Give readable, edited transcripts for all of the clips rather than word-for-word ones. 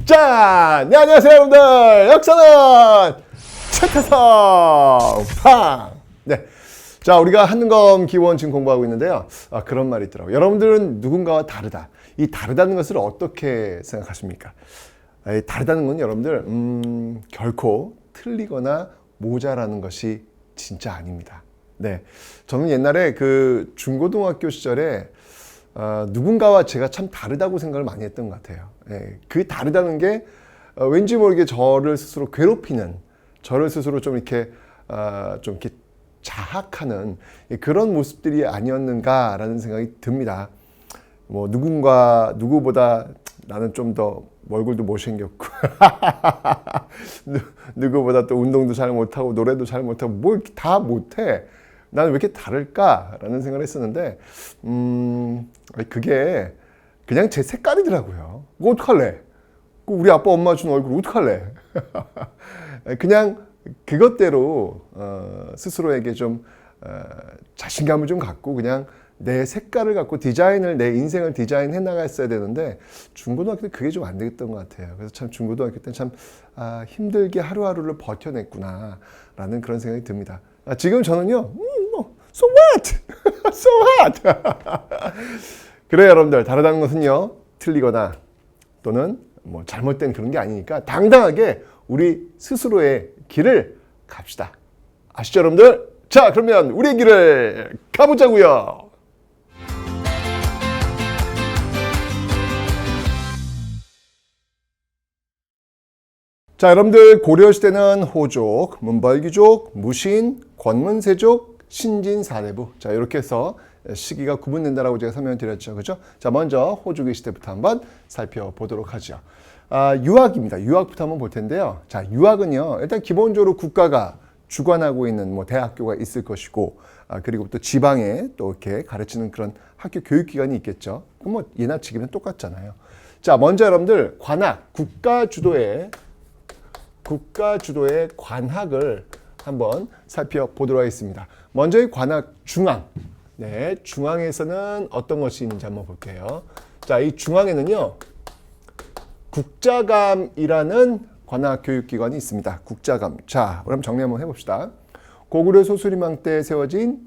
자, 네, 안녕하세요, 여러분들. 역사는 최태성 팡. 네, 자, 우리가 한능검 기원 지금 공부하고 있는데요. 그런 말이 있더라고요. 여러분들은 누군가와 다르다. 이 다르다는 것을 어떻게 생각하십니까? 다르다는 건 여러분들 결코 틀리거나 모자라는 것이 진짜 아닙니다. 네, 저는 옛날에 그 중고등학교 시절에 누군가와 제가 참 다르다고 생각을 많이 했던 것 같아요. 그 다르다는 게 왠지 모르게 저를 스스로 괴롭히는, 저를 스스로 좀 이렇게 자학하는 그런 모습들이 아니었는가라는 생각이 듭니다. 뭐 누구보다 나는 좀 더 얼굴도 못생겼고 누구보다 또 운동도 잘 못하고 노래도 잘 못하고 뭘 다 못해. 나는 왜 이렇게 다를까라는 생각을 했었는데 그게 그냥 제 색깔이더라고요. 그거 어떡할래? 우리 아빠 엄마 준 얼굴 어떡할래? 그냥 그것대로 스스로에게 좀 자신감을 좀 갖고 그냥 내 색깔을 갖고 내 인생을 디자인해 나갔어야 되는데 중고등학교 때 그게 좀 안 되겠던 것 같아요. 그래서 참 중고등학교 때 참 힘들게 하루하루를 버텨냈구나 라는 그런 생각이 듭니다. 지금 저는요 So what? So what? 그래요, 여러분들. 다르다는 것은요, 틀리거나 또는 뭐 잘못된 그런 게 아니니까 당당하게 우리 스스로의 길을 갑시다. 아시죠, 여러분들? 자, 그러면 우리의 길을 가보자고요. 자, 여러분들 고려시대는 호족, 문벌귀족, 무신, 권문세족, 신진사대부. 자, 이렇게 해서 시기가 구분된다라고 제가 설명을 드렸죠. 그죠? 자, 먼저 호족의 시대부터 한번 살펴보도록 하죠. 유학입니다. 유학부터 한번 볼 텐데요. 자, 유학은요, 일단 기본적으로 국가가 주관하고 있는 뭐 대학교가 있을 것이고, 그리고 또 지방에 또 이렇게 가르치는 그런 학교 교육기관이 있겠죠. 그럼 뭐 예나 지금은 똑같잖아요. 자, 먼저 여러분들 관학, 국가 주도의 관학을 한번 살펴보도록 하겠습니다. 먼저 이 관학 중앙. 네, 중앙에서는 어떤 것이 있는지 한번 볼게요. 자, 이 중앙에는요, 국자감이라는 관학 교육기관이 있습니다. 국자감. 자, 그럼 정리 한번 해봅시다. 고구려 소수리망 때 세워진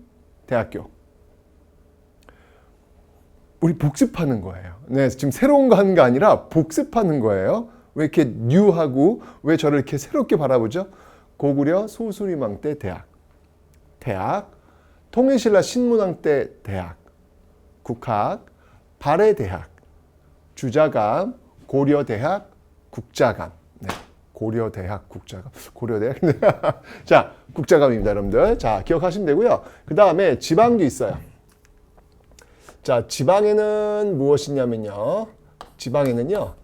대학교. 우리 복습하는 거예요. 네, 지금 새로운 거 하는 게 아니라 복습하는 거예요. 왜 이렇게 뉴하고 왜 저를 이렇게 새롭게 바라보죠? 고구려 소수리망 때 대학, 통일신라 신문왕 때 대학, 국학, 발해대학, 주자감, 고려대학, 국자감. 네, 고려대학, 국자감. 고려대학. 자, 국자감입니다, 여러분들. 자, 기억하시면 되고요. 그 다음에 지방도 있어요. 자, 지방에는 무엇이냐면요. 지방에는요.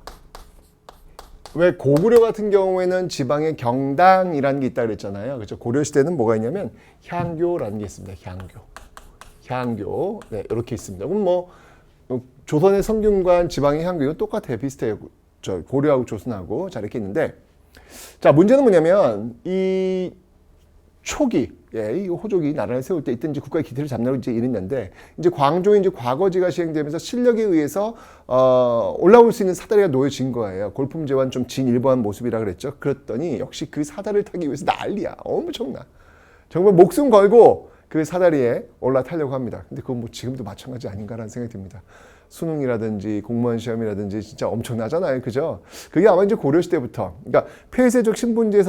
왜 고구려 같은 경우에는 지방에 경당이라는 게 있다고 그랬잖아요. 그렇죠? 고려 시대는 뭐가 있냐면 향교라는 게 있습니다. 향교. 네, 이렇게 있습니다. 그럼 뭐 조선의 성균관 지방의 향교는 똑같아요. 비슷해요. 고려하고 조선하고 자 이렇게 있는데 자, 문제는 뭐냐면 이 초기 이 호족이 나라를 세울 때 있든지 국가의 기틀을 잡느라고 이제 이랬는데 이제 광종이 이제 과거제가 시행되면서 실력에 의해서 올라올 수 있는 사다리가 놓여진 거예요. 골품제와는 좀 진일보한 모습이라 그랬죠. 그랬더니 역시 그 사다리를 타기 위해서 난리야. 엄청나. 정말 목숨 걸고 그 사다리에 올라타려고 합니다. 근데 그건 뭐 지금도 마찬가지 아닌가라는 생각이 듭니다. 수능이라든지 공무원 시험이라든지 진짜 엄청나잖아요. 그죠? 그게 아마 이제 고려시대부터, 그러니까 폐쇄적 신분제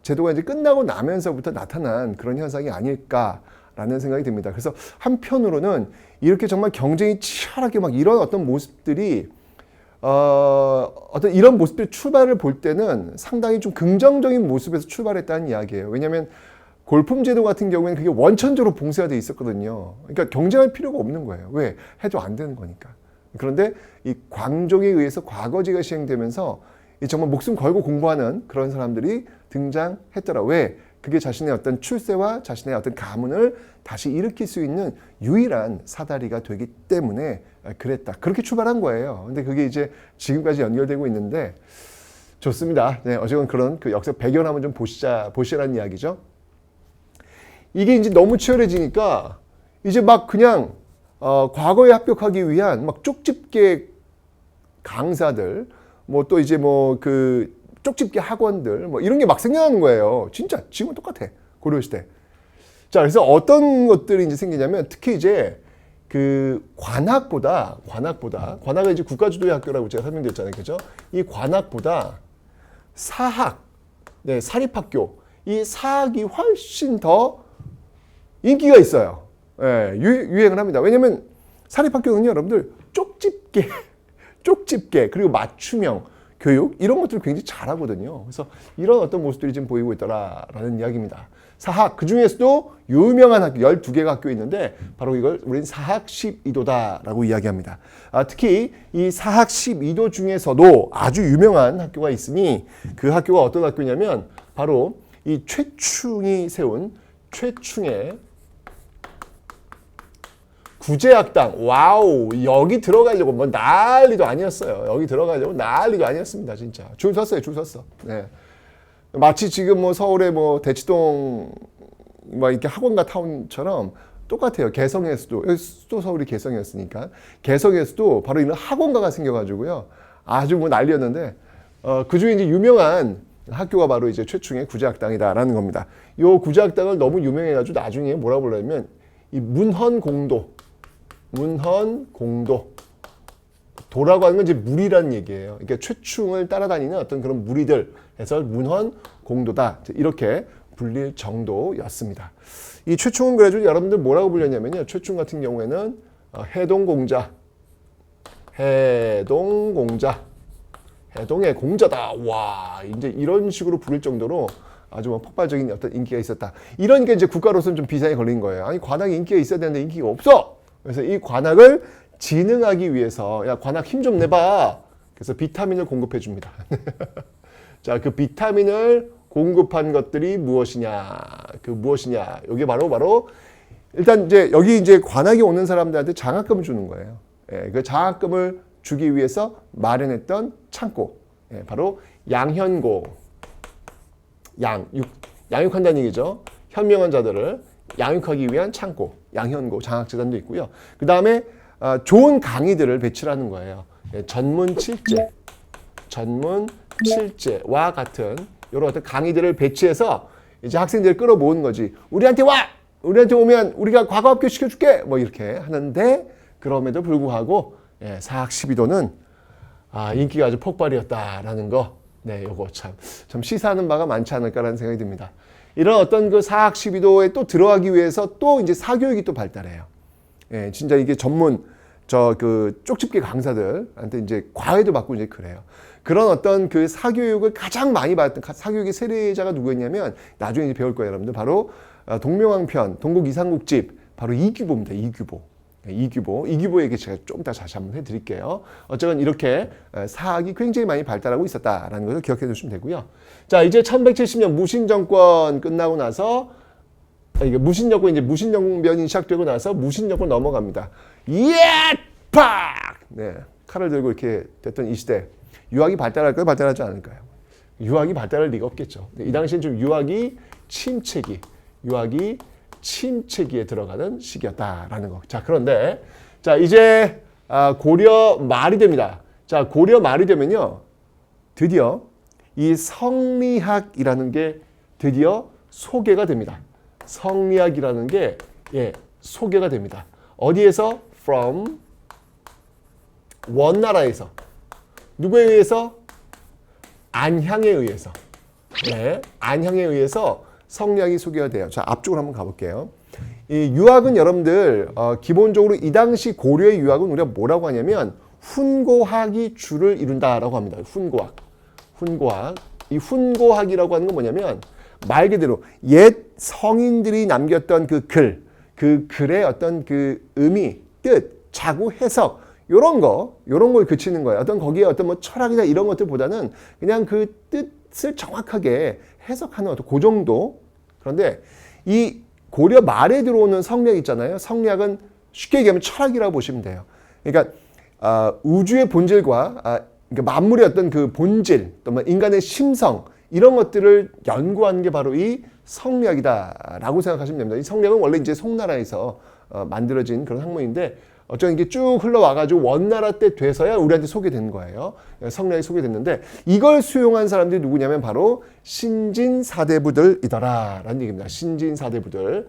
제도가 이제 끝나고 나면서부터 나타난 그런 현상이 아닐까라는 생각이 듭니다. 그래서 한편으로는 이렇게 정말 경쟁이 치열하게 막 이런 어떤 모습들이, 어떤 이런 모습들 출발을 볼 때는 상당히 좀 긍정적인 모습에서 출발했다는 이야기예요. 왜냐하면 골품제도 같은 경우에는 그게 원천적으로 봉쇄가 돼 있었거든요. 그러니까 경쟁할 필요가 없는 거예요. 왜? 해도 안 되는 거니까. 그런데 이 광종에 의해서 과거제가 시행되면서 정말 목숨 걸고 공부하는 그런 사람들이 등장했더라. 왜? 그게 자신의 어떤 출세와 자신의 어떤 가문을 다시 일으킬 수 있는 유일한 사다리가 되기 때문에 그랬다. 그렇게 출발한 거예요. 근데 그게 이제 지금까지 연결되고 있는데 좋습니다. 네, 어쨌건 그런 그 역사 배경을 한번 좀 보시라는 이야기죠. 이게 이제 너무 치열해지니까 이제 막 그냥 과거에 합격하기 위한 막 쪽집게 강사들, 뭐 또 이제 뭐 그 쪽집게 학원들 뭐 이런 게 막 생겨나는 거예요. 진짜 지금은 똑같아. 고려시대. 자, 그래서 어떤 것들이 이제 생기냐면 특히 이제 그 관학은 이제 국가주도의 학교라고 제가 설명드렸잖아요. 그죠? 이 관학보다 사학, 네, 사립학교, 이 사학이 훨씬 더 인기가 있어요. 예, 유행을 합니다. 왜냐면 사립학교는요, 여러분들 쪽집게, 그리고 맞춤형 교육 이런 것들을 굉장히 잘하거든요. 그래서 이런 어떤 모습들이 지금 보이고 있다라는 이야기입니다. 사학, 그 중에서도 유명한 학교 12개가 학교 있는데 바로 이걸 우리는 사학 12도다라고 이야기합니다. 특히 이 사학 12도 중에서도 아주 유명한 학교가 있으니 그 학교가 어떤 학교냐면 바로 이 최충이 세운 최충의 구제학당. 와우, 여기 들어가려고 뭐 난리도 아니었어요. 여기 들어가려고 난리도 아니었습니다. 진짜 줄 섰어요. 줄 섰어. 네. 마치 지금 뭐 서울의 뭐 대치동 뭐 이렇게 학원가 타운처럼 똑같아요. 개성에서도 또 서울이 개성이었으니까 개성에서도 바로 이런 학원가가 생겨가지고요. 아주 뭐 난리였는데 그 중에 이제 유명한 학교가 바로 이제 최충의 구제학당이다라는 겁니다. 이 구제학당을 너무 유명해가지고 나중에 뭐라 부르냐면 이 문헌공도 도라고 하는 건 이제 무리라는 얘기예요. 그러니까 최충을 따라다니는 어떤 그런 무리들 해서 문헌공도다 이렇게 불릴 정도였습니다. 이 최충은 그래가지고 여러분들 뭐라고 불렸냐면요. 최충 같은 경우에는 해동공자, 해동의 공자다. 와, 이제 이런 식으로 부를 정도로 아주 뭐 폭발적인 어떤 인기가 있었다. 이러니까 이제 국가로서는 좀 비상이 걸린 거예요. 아니 관악에 인기가 있어야 되는데 인기가 없어. 그래서 이 관악을 진흥하기 위해서 야 관악 힘 좀 내봐. 그래서 비타민을 공급해 줍니다. 자, 그 비타민을 공급한 것들이 무엇이냐? 그 무엇이냐? 이게 바로 일단 이제 여기 이제 관악에 오는 사람들한테 장학금을 주는 거예요. 예, 그 장학금을 주기 위해서 마련했던 창고. 예, 바로 양현고. 양육한다는 얘기죠. 현명한 자들을 양육하기 위한 창고, 양현고 장학재단도 있고요. 그 다음에 좋은 강의들을 배출하는 거예요. 전문 칠제와 같은 이런 어떤 강의들을 배치해서 이제 학생들을 끌어모으는 거지. 우리한테 와! 우리한테 오면 우리가 과거학교 시켜줄게! 뭐 이렇게 하는데 그럼에도 불구하고 사학 12도는 인기가 아주 폭발이었다라는 거. 네, 요거 참 시사하는 바가 많지 않을까라는 생각이 듭니다. 이런 어떤 그 사학 12도에 또 들어가기 위해서 또 이제 사교육이 또 발달해요. 예, 진짜 이게 전문 그 쪽집게 강사들한테 이제 과외도 받고 이제 그래요. 그런 어떤 그 사교육을 가장 많이 받았던 사교육의 세례자가 누구였냐면 나중에 이제 배울 거예요, 여러분들. 바로 동명왕편, 동국 이상국집, 바로 이규보입니다. 이규보에게 제가 좀 이따 다시 한번 해드릴게요. 어쨌든 이렇게 사학이 굉장히 많이 발달하고 있었다라는 것을 기억해 두시면 되고요. 자, 이제 1170년 무신정권 끝나고 나서 이게 무신정변이 시작되고 나서 무신정권 넘어갑니다. 팍! 네, 칼을 들고 이렇게 됐던 이 시대. 유학이 발달할까요? 발달하지 않을까요? 유학이 발달할 리가 없겠죠. 이 당시엔 좀 유학이 침체기에 들어가는 시기였다라는 거. 자, 그런데 자 이제 고려 말이 됩니다. 자, 고려 말이 되면요, 드디어 이 성리학이라는 게 드디어 소개가 됩니다. 성리학이라는 게 소개가 됩니다. 어디에서? From 원나라에서. 누구에 의해서? 안향에 의해서. 네, 안향에 의해서 성리학이 소개가 돼요. 자, 앞쪽으로 한번 가볼게요. 이 유학은 여러분들 기본적으로 이 당시 고려의 유학은 우리가 뭐라고 하냐면 훈고학이 주를 이룬다라고 합니다. 훈고학. 이 훈고학이라고 하는 건 뭐냐면 말 그대로 옛 성인들이 남겼던 그 글의 어떤 그 의미, 뜻, 자구, 해석 요런 걸 그치는 거예요. 거기에 어떤 뭐 철학이나 이런 것들보다는 그냥 그 뜻을 정확하게 해석하는 어떤 그 정도. 그런데 이 고려 말에 들어오는 성리학 있잖아요. 성리학은 쉽게 얘기하면 철학이라고 보시면 돼요. 그러니까 우주의 본질과 그러니까 만물의 어떤 그 본질, 또 뭐 인간의 심성 이런 것들을 연구하는 게 바로 이 성리학이다라고 생각하시면 됩니다. 이 성리학은 원래 이제 송나라에서 만들어진 그런 학문인데 어쩌면 이게 쭉 흘러와가지고 원나라 때 돼서야 우리한테 소개된 거예요. 성리학이 소개됐는데 이걸 수용한 사람들이 누구냐면 바로 신진4대부들이더라 라는 얘기입니다. 신진4대부들.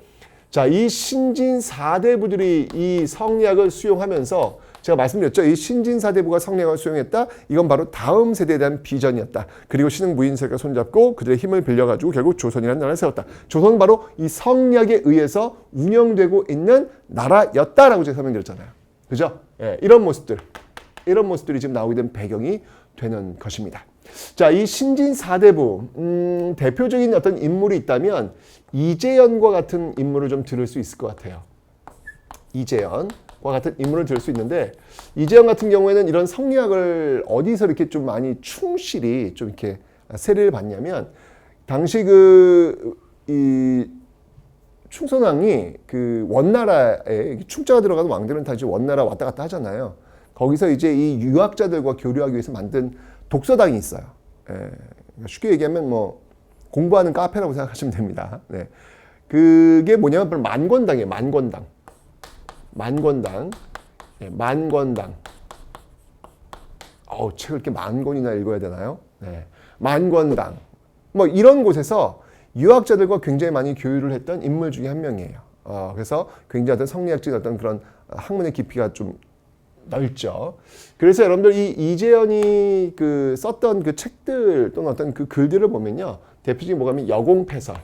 자, 이 신진4대부들이 이 성리학을 수용하면서 제가 말씀드렸죠. 이 신진4대부가 성리학을 수용했다. 이건 바로 다음 세대에 대한 비전이었다. 그리고 신흥 무인세력과 손잡고 그들의 힘을 빌려가지고 결국 조선이라는 나라를 세웠다. 조선은 바로 이 성리학에 의해서 운영되고 있는 나라였다라고 제가 설명드렸잖아요. 그죠? 예, 이런 모습들이 지금 나오게 된 배경이 되는 것입니다. 자, 이 신진4대부 대표적인 어떤 인물이 있다면 이재현과 같은 인물을 좀 들을 수 있을 것 같아요. 이재현과 같은 인물을 들을 수 있는데 이재현 같은 경우에는 이런 성리학을 어디서 이렇게 좀 많이 충실히 좀 이렇게 세례를 받냐면 당시 이 충선왕이 그 원나라에 충자가 들어가는 왕들은 다 이제 원나라 왔다 갔다 하잖아요. 거기서 이제 이 유학자들과 교류하기 위해서 만든 독서당이 있어요. 예, 쉽게 얘기하면 뭐 공부하는 카페라고 생각하시면 됩니다. 네. 그게 뭐냐면 바로 만권당이에요. 만권당. 예, 만권당. 책을 이렇게 만 권이나 읽어야 되나요? 네. 만권당. 뭐 이런 곳에서 유학자들과 굉장히 많이 교류를 했던 인물 중에 한 명이에요. 그래서 굉장히 어떤 성리학적인 어떤 그런 학문의 깊이가 좀 넓죠. 그래서 여러분들 이 이재현이 그 썼던 그 책들 또는 어떤 그 글들을 보면요. 대표적인 뭐가 하면 여공패설.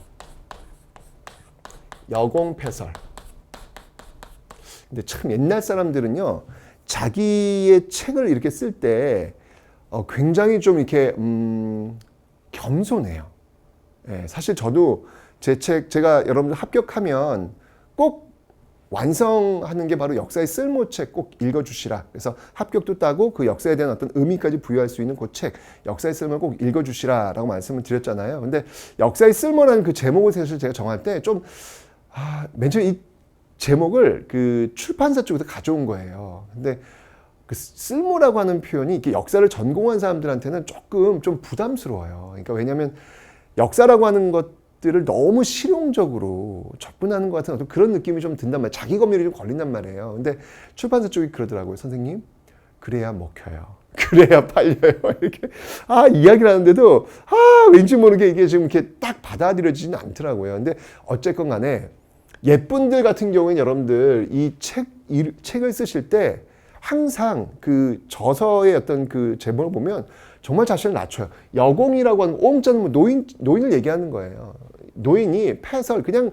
근데 참 옛날 사람들은요. 자기의 책을 이렇게 쓸 때 굉장히 좀 이렇게 겸손해요. 예, 사실 저도 제 책 제가 여러분들 합격하면 꼭 완성하는 게 바로 역사의 쓸모책 꼭 읽어주시라. 그래서 합격도 따고 그 역사에 대한 어떤 의미까지 부여할 수 있는 그 책 역사의 쓸모를 꼭 읽어주시라 라고 말씀을 드렸잖아요. 근데 역사의 쓸모라는 그 제목을 사실 제가 정할 때 좀 맨 처음에 이 제목을 그 출판사 쪽에서 가져온 거예요. 근데 그 쓸모라고 하는 표현이 이렇게 역사를 전공한 사람들한테는 조금 좀 부담스러워요. 그러니까 왜냐하면 역사라고 하는 것들을 너무 실용적으로 접근하는 것 같은 어떤 그런 느낌이 좀 든단 말이에요. 자기 검열이 좀 걸린단 말이에요. 근데 출판사 쪽이 그러더라고요. 선생님, 그래야 먹혀요. 그래야 팔려요. 이렇게 이야기를 하는데도 왠지 모르게 이게 지금 이렇게 딱 받아들여지지는 않더라고요. 근데 어쨌건 간에 예쁜들 같은 경우에는 여러분들 이 책을 쓰실 때 항상 그 저서의 어떤 그 제목을 보면 정말 자신을 낮춰요. 여공이라고 하는 옹자는 노인을 얘기하는 거예요. 노인이 패설 그냥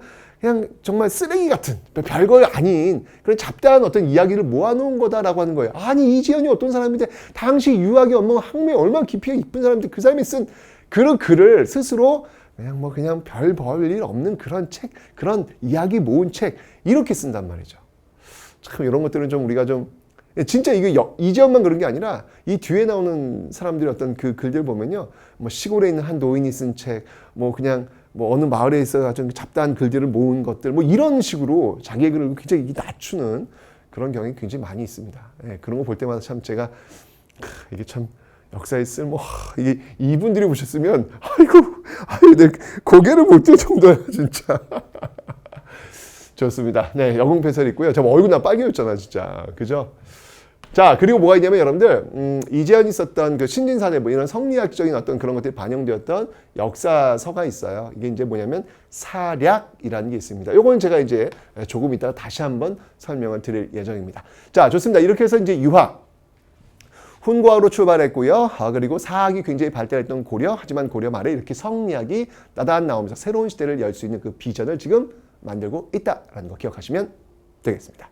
정말 쓰레기 같은 별거 아닌 그런 잡다한 어떤 이야기를 모아놓은 거다라고 하는 거예요. 아니 이지연이 어떤 사람인데 당시 유학의 업무 학문에 얼마나 깊이가 깊은 사람인데 그 사람이 쓴 그런 글을 스스로 그냥 별 볼 일 없는 그런 책, 그런 이야기 모은 책 이렇게 쓴단 말이죠. 참 이런 것들은 좀 우리가 좀 진짜 이게 이재현만 그런 게 아니라 이 뒤에 나오는 사람들의 어떤 그 글들 보면요, 뭐 시골에 있는 한 노인이 쓴 책, 뭐 그냥 뭐 어느 마을에 있어 좀 잡다한 글들을 모은 것들, 뭐 이런 식으로 자기의 글을 굉장히 낮추는 그런 경향이 굉장히 많이 있습니다. 예, 그런 거 볼 때마다 참 제가 이게 참 역사의 쓸모, 이게 이분들이 보셨으면 내 고개를 못 들 정도야 진짜. 좋습니다. 네, 여공패설 있고요. 저 얼굴 나 빨개졌잖아 진짜, 그죠? 자, 그리고 뭐가 있냐면 여러분들 이재현이 썼던 그 신진사대부 이런 성리학적인 어떤 그런 것들이 반영되었던 역사서가 있어요. 이게 이제 뭐냐면 사략이라는 게 있습니다. 요건 제가 이제 조금 이따가 다시 한번 설명을 드릴 예정입니다. 자, 좋습니다. 이렇게 해서 이제 유학 훈과로 출발했고요. 그리고 사학이 굉장히 발달했던 고려, 하지만 고려 말에 이렇게 성리학이 나다안 나오면서 새로운 시대를 열 수 있는 그 비전을 지금 만들고 있다라는 거 기억하시면 되겠습니다.